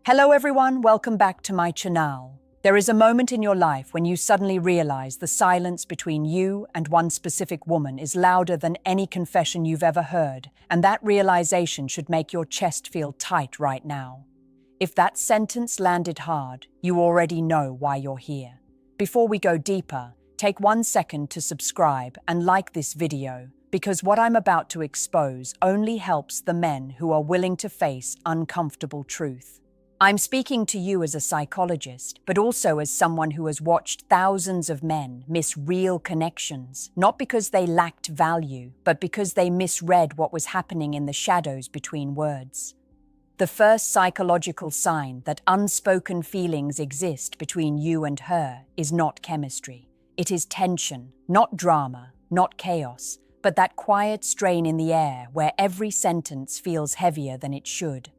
Hello everyone, welcome back to my channel. There is a moment in your life when you suddenly realize the silence between you and one specific woman is louder than any confession you've ever heard, and that realization should make your chest feel tight right now. If that sentence landed hard, you already know why you're here. Before we go deeper, take 1 second to subscribe and like this video, because what I'm about to expose only helps the men who are willing to face uncomfortable truth. I'm speaking to you as a psychologist, but also as someone who has watched thousands of men miss real connections, not because they lacked value, but because they misread what was happening in the shadows between words. The first psychological sign that unspoken feelings exist between you and her is not chemistry. It is tension, not drama, not chaos, but that quiet strain in the air where every sentence feels heavier than it should.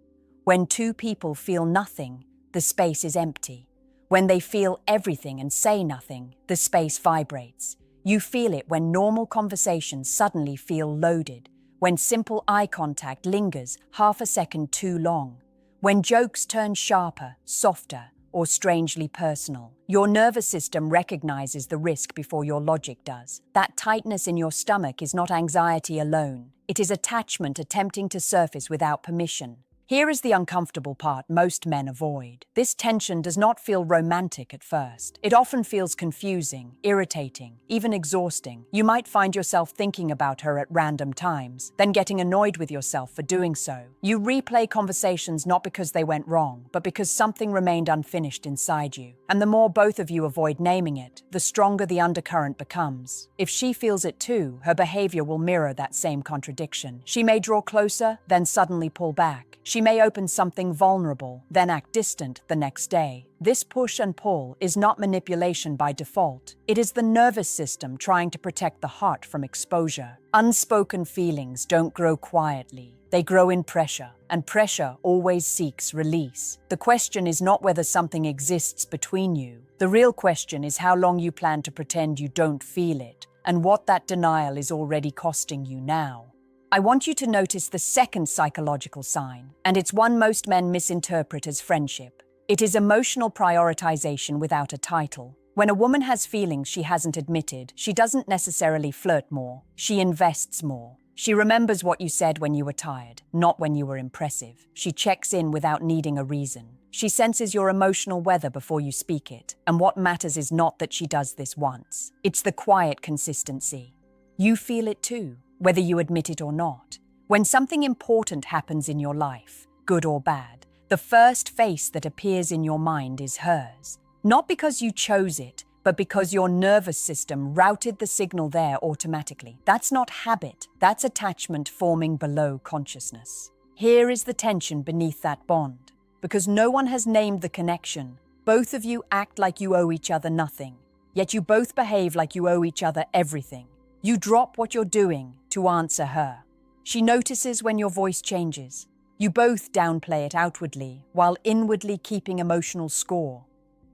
When two people feel nothing, the space is empty. When they feel everything and say nothing, the space vibrates. You feel it when normal conversations suddenly feel loaded, when simple eye contact lingers half a second too long, when jokes turn sharper, softer, or strangely personal. Your nervous system recognizes the risk before your logic does. That tightness in your stomach is not anxiety alone. It is attachment attempting to surface without permission. Here is the uncomfortable part most men avoid. This tension does not feel romantic at first. It often feels confusing, irritating, even exhausting. You might find yourself thinking about her at random times, then getting annoyed with yourself for doing so. You replay conversations not because they went wrong, but because something remained unfinished inside you. And the more both of you avoid naming it, the stronger the undercurrent becomes. If she feels it too, her behavior will mirror that same contradiction. She may draw closer, then suddenly pull back. She may open something vulnerable, then act distant the next day. This push and pull is not manipulation by default. It is the nervous system trying to protect the heart from exposure. Unspoken feelings don't grow quietly. They grow in pressure, and pressure always seeks release. The question is not whether something exists between you. The real question is how long you plan to pretend you don't feel it, and what that denial is already costing you now. I want you to notice the second psychological sign, and it's one most men misinterpret as friendship. It is emotional prioritization without a title. When a woman has feelings she hasn't admitted, she doesn't necessarily flirt more, she invests more. She remembers what you said when you were tired, not when you were impressive. She checks in without needing a reason. She senses your emotional weather before you speak it, and what matters is not that she does this once. It's the quiet consistency. You feel it too, whether you admit it or not. When something important happens in your life, good or bad, the first face that appears in your mind is hers. Not because you chose it, but because your nervous system routed the signal there automatically. That's not habit, that's attachment forming below consciousness. Here is the tension beneath that bond. Because no one has named the connection, both of you act like you owe each other nothing, yet you both behave like you owe each other everything. You drop what you're doing to answer her. She notices when your voice changes. You both downplay it outwardly, while inwardly keeping emotional score.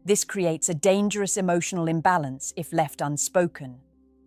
This creates a dangerous emotional imbalance if left unspoken.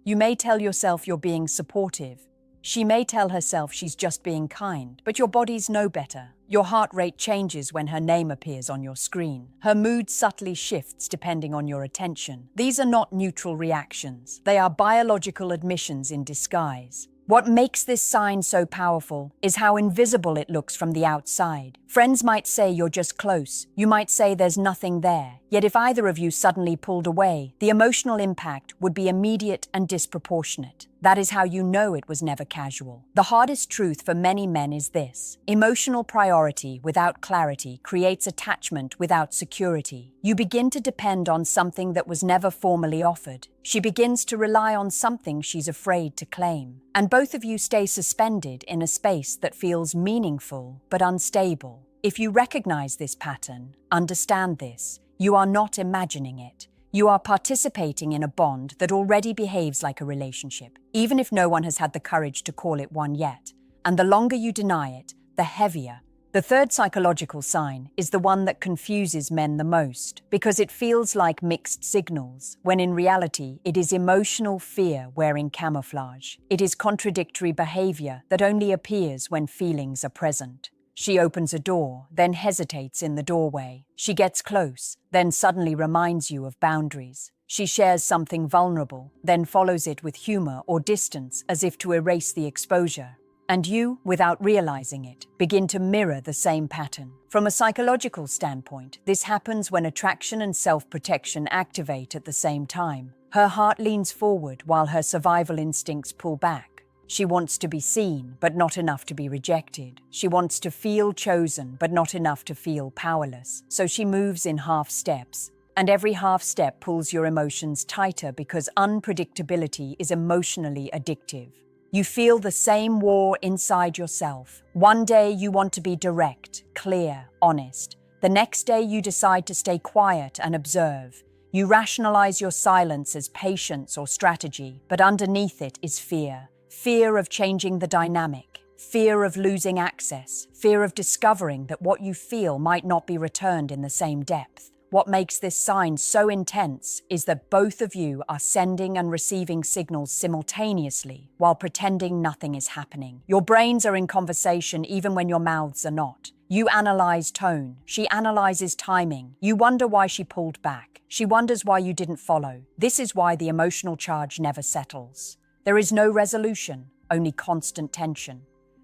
You may tell yourself you're being supportive. She may tell herself she's just being kind, but your bodies know better. Your heart rate changes when her name appears on your screen. Her mood subtly shifts depending on your attention. These are not neutral reactions. They are biological admissions in disguise. What makes this sign so powerful is how invisible it looks from the outside. Friends might say you're just close. You might say there's nothing there. Yet if either of you suddenly pulled away, the emotional impact would be immediate and disproportionate. That is how you know it was never casual. The hardest truth for many men is this: emotional priority without clarity creates attachment without security. You begin to depend on something that was never formally offered. She begins to rely on something she's afraid to claim. And both of you stay suspended in a space that feels meaningful but unstable. If you recognize this pattern, understand this: you are not imagining it. You are participating in a bond that already behaves like a relationship, even if no one has had the courage to call it one yet. And the longer you deny it, the heavier. The third psychological sign is the one that confuses men the most, because it feels like mixed signals, when in reality it is emotional fear wearing camouflage. It is contradictory behavior that only appears when feelings are present. She opens a door, then hesitates in the doorway. She gets close, then suddenly reminds you of boundaries. She shares something vulnerable, then follows it with humor or distance as if to erase the exposure. And you, without realizing it, begin to mirror the same pattern. From a psychological standpoint, this happens when attraction and self-protection activate at the same time. Her heart leans forward while her survival instincts pull back. She wants to be seen, but not enough to be rejected. She wants to feel chosen, but not enough to feel powerless. So she moves in half steps. And every half step pulls your emotions tighter because unpredictability is emotionally addictive. You feel the same war inside yourself. One day you want to be direct, clear, honest. The next day you decide to stay quiet and observe. You rationalize your silence as patience or strategy, but underneath it is fear. Fear of changing the dynamic, fear of losing access, fear of discovering that what you feel might not be returned in the same depth. What makes this sign so intense is that both of you are sending and receiving signals simultaneously while pretending nothing is happening. Your brains are in conversation even when your mouths are not. You analyze tone. She analyzes timing. You wonder why she pulled back. She wonders why you didn't follow. This is why the emotional charge never settles. There is no resolution, only constant tension.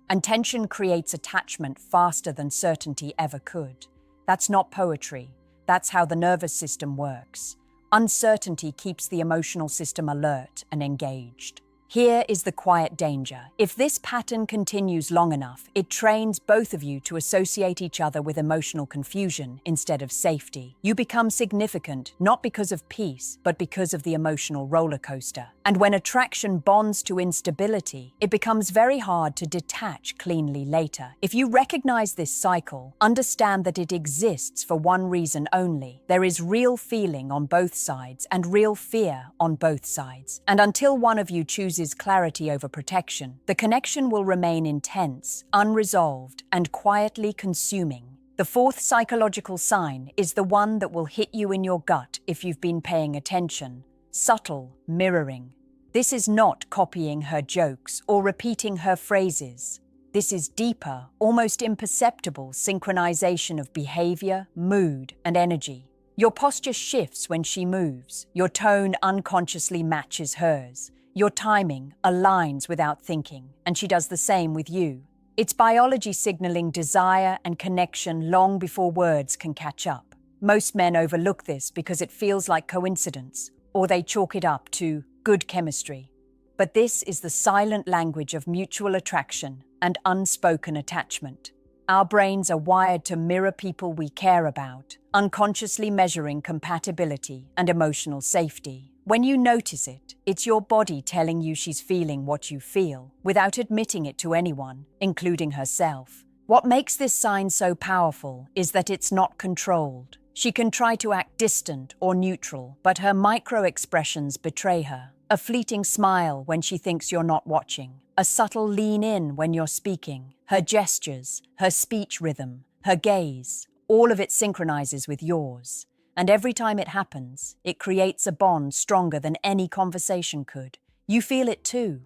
And tension creates attachment faster than certainty ever could. That's not poetry. That's how the nervous system works. Uncertainty keeps the emotional system alert and engaged. Here is the quiet danger. If this pattern continues long enough, it trains both of you to associate each other with emotional confusion instead of safety. You become significant not because of peace, but because of the emotional roller coaster. And when attraction bonds to instability, it becomes very hard to detach cleanly later. If you recognize this cycle, understand that it exists for one reason only. There is real feeling on both sides and real fear on both sides. And until one of you chooses clarity over protection, the connection will remain intense, unresolved, and quietly consuming. The fourth psychological sign is the one that will hit you in your gut if you've been paying attention: subtle mirroring. This is not copying her jokes or repeating her phrases. This is deeper, almost imperceptible synchronization of behavior, mood, and energy. Your posture shifts when she moves. Your tone unconsciously matches hers. Your timing aligns without thinking, and she does the same with you. It's biology signaling desire and connection long before words can catch up. Most men overlook this because it feels like coincidence, or they chalk it up to good chemistry. But this is the silent language of mutual attraction and unspoken attachment. Our brains are wired to mirror people we care about, unconsciously measuring compatibility and emotional safety. When you notice it, it's your body telling you she's feeling what you feel, without admitting it to anyone, including herself. What makes this sign so powerful is that it's not controlled. She can try to act distant or neutral, but her micro-expressions betray her. A fleeting smile when she thinks you're not watching. A subtle lean in when you're speaking. Her gestures, her speech rhythm, her gaze, all of it synchronizes with yours. And every time it happens, it creates a bond stronger than any conversation could. You feel it too.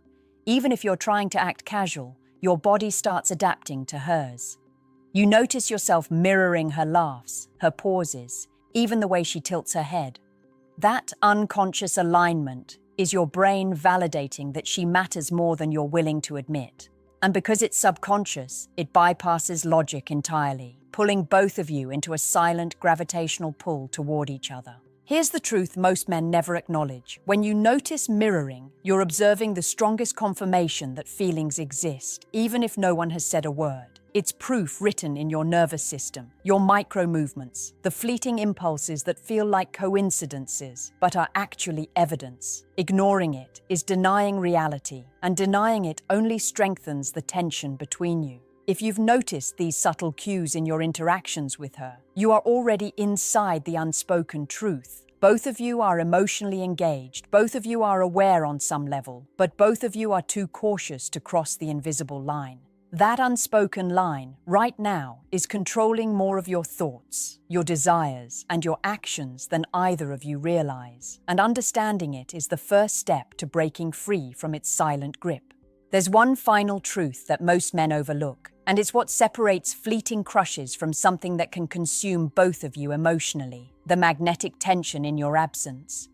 Even if you're trying to act casual, your body starts adapting to hers. You notice yourself mirroring her laughs, her pauses, even the way she tilts her head. That unconscious alignment is your brain validating that she matters more than you're willing to admit. And because it's subconscious, it bypasses logic entirely, pulling both of you into a silent gravitational pull toward each other. Here's the truth most men never acknowledge. When you notice mirroring, you're observing the strongest confirmation that feelings exist, even if no one has said a word. It's proof written in your nervous system, your micro-movements, the fleeting impulses that feel like coincidences, but are actually evidence. Ignoring it is denying reality, and denying it only strengthens the tension between you. If you've noticed these subtle cues in your interactions with her, you are already inside the unspoken truth. Both of you are emotionally engaged, both of you are aware on some level, but both of you are too cautious to cross the invisible line. That unspoken line, right now, is controlling more of your thoughts, your desires, and your actions than either of you realize. And understanding it is the first step to breaking free from its silent grip. There's one final truth that most men overlook, And it's what separates fleeting crushes from something that can consume both of you emotionally, the magnetic tension in your absence.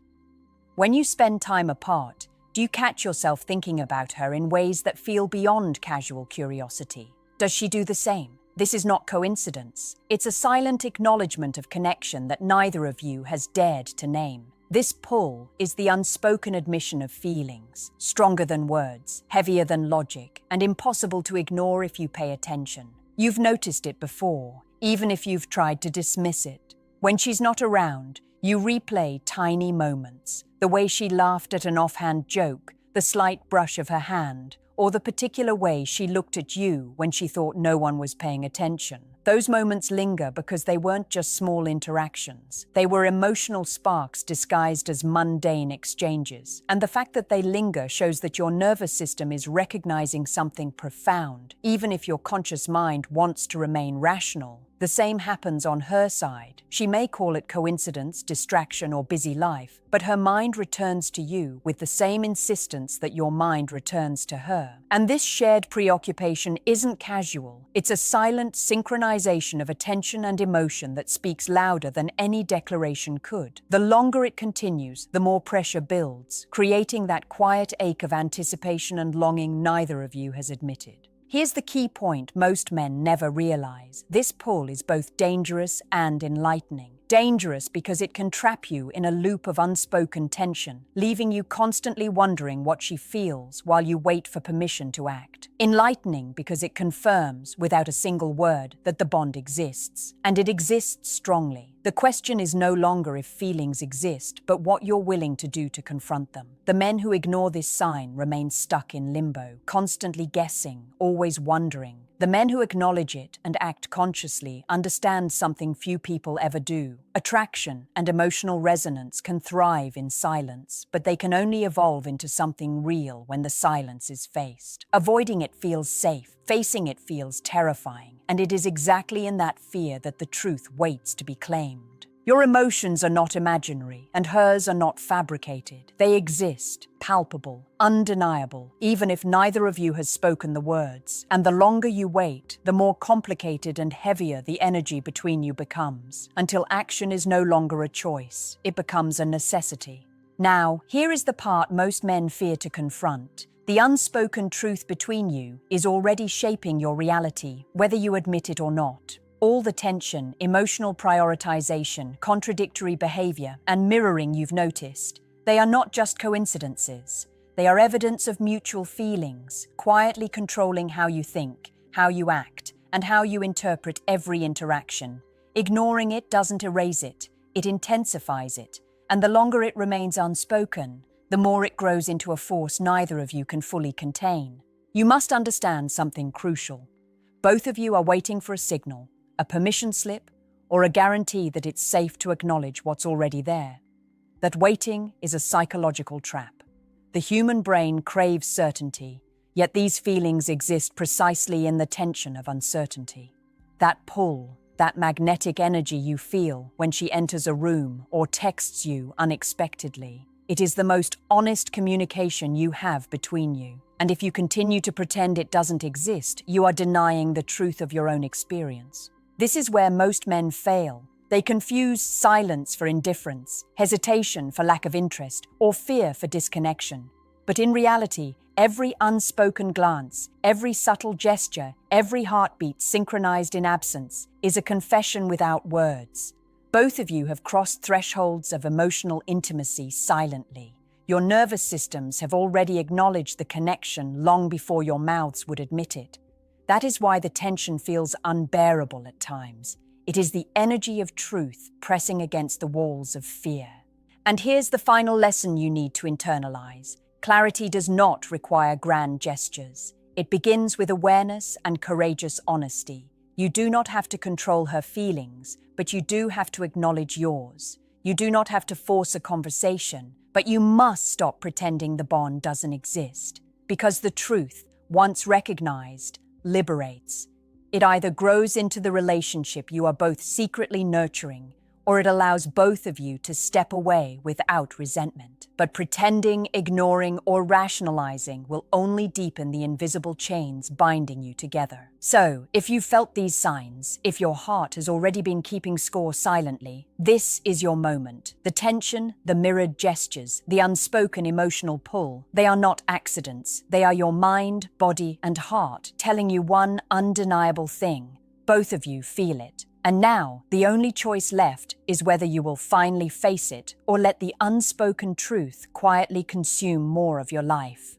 When you spend time apart, do you catch yourself thinking about her in ways that feel beyond casual curiosity? Does she do the same? This is not coincidence. It's a silent acknowledgement of connection that neither of you has dared to name. This pull is the unspoken admission of feelings, stronger than words, heavier than logic, and impossible to ignore if you pay attention. You've noticed it before, even if you've tried to dismiss it. When she's not around, you replay tiny moments, the way she laughed at an offhand joke, the slight brush of her hand, or the particular way she looked at you when she thought no one was paying attention. Those moments linger because they weren't just small interactions. They were emotional sparks disguised as mundane exchanges. And the fact that they linger shows that your nervous system is recognizing something profound, even if your conscious mind wants to remain rational. The same happens on her side. She may call it coincidence, distraction, or busy life, but her mind returns to you with the same insistence that your mind returns to her. And this shared preoccupation isn't casual. It's a silent synchronization of attention and emotion that speaks louder than any declaration could. The longer it continues, the more pressure builds, creating that quiet ache of anticipation and longing neither of you has admitted. Here's the key point most men never realize. This pull is both dangerous and enlightening. Dangerous because it can trap you in a loop of unspoken tension, leaving you constantly wondering what she feels while you wait for permission to act. Enlightening because it confirms, without a single word, that the bond exists. And it exists strongly. The question is no longer if feelings exist, but what you're willing to do to confront them. The men who ignore this sign remain stuck in limbo, constantly guessing, always wondering. The men who acknowledge it and act consciously understand something few people ever do. Attraction and emotional resonance can thrive in silence, but they can only evolve into something real when the silence is faced. Avoiding it feels safe, facing it feels terrifying, and it is exactly in that fear that the truth waits to be claimed. Your emotions are not imaginary, and hers are not fabricated. They exist, palpable, undeniable, even if neither of you has spoken the words. And the longer you wait, the more complicated and heavier the energy between you becomes, until action is no longer a choice. It becomes a necessity. Now, here is the part most men fear to confront. The unspoken truth between you is already shaping your reality, whether you admit it or not. All the tension, emotional prioritization, contradictory behavior, and mirroring you've noticed, they are not just coincidences. They are evidence of mutual feelings, quietly controlling how you think, how you act, and how you interpret every interaction. Ignoring it doesn't erase it, it intensifies it, and the longer it remains unspoken, the more it grows into a force neither of you can fully contain. You must understand something crucial. Both of you are waiting for a signal, a permission slip, or a guarantee that it's safe to acknowledge what's already there. That waiting is a psychological trap. The human brain craves certainty, yet these feelings exist precisely in the tension of uncertainty. That pull, that magnetic energy you feel when she enters a room or texts you unexpectedly, it is the most honest communication you have between you. And if you continue to pretend it doesn't exist, you are denying the truth of your own experience. This is where most men fail. They confuse silence for indifference, hesitation for lack of interest, or fear for disconnection. But in reality, every unspoken glance, every subtle gesture, every heartbeat synchronized in absence is a confession without words. Both of you have crossed thresholds of emotional intimacy silently. Your nervous systems have already acknowledged the connection long before your mouths would admit it. That is why the tension feels unbearable at times. It is the energy of truth pressing against the walls of fear. And here's the final lesson you need to internalize. Clarity does not require grand gestures. It begins with awareness and courageous honesty. You do not have to control her feelings, but you do have to acknowledge yours. You do not have to force a conversation, but you must stop pretending the bond doesn't exist. Because the truth, once recognized, liberates. It either grows into the relationship you are both secretly nurturing, or it allows both of you to step away without resentment. But pretending, ignoring, or rationalizing will only deepen the invisible chains binding you together. So, if you've felt these signs, if your heart has already been keeping score silently, this is your moment. The tension, the mirrored gestures, the unspoken emotional pull, they are not accidents. They are your mind, body, and heart telling you one undeniable thing. Both of you feel it. And now, the only choice left is whether you will finally face it or let the unspoken truth quietly consume more of your life.